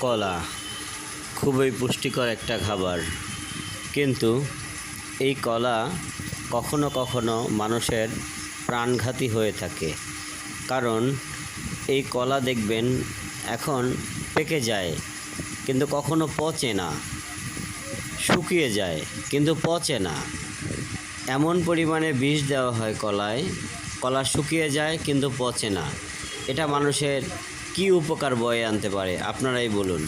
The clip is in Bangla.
কলা খুবই পুষ্টিকর একটা খাবার, কিন্তু এই কলা কখনো কখনো মানুষের প্রাণঘাতী হয়ে থাকে। কারণ এই কলা দেখবেন এখন পেকে যায় কিন্তু কখনো পচে না, শুকিয়ে যায় কিন্তু পচে না। এমন পরিমাণে বিষ দেওয়া হয় কলায়, কলা শুকিয়ে যায় কিন্তু পচে না। এটা মানুষের কী উপকার বয়ে আনতে পারে আপনারাই বলুন।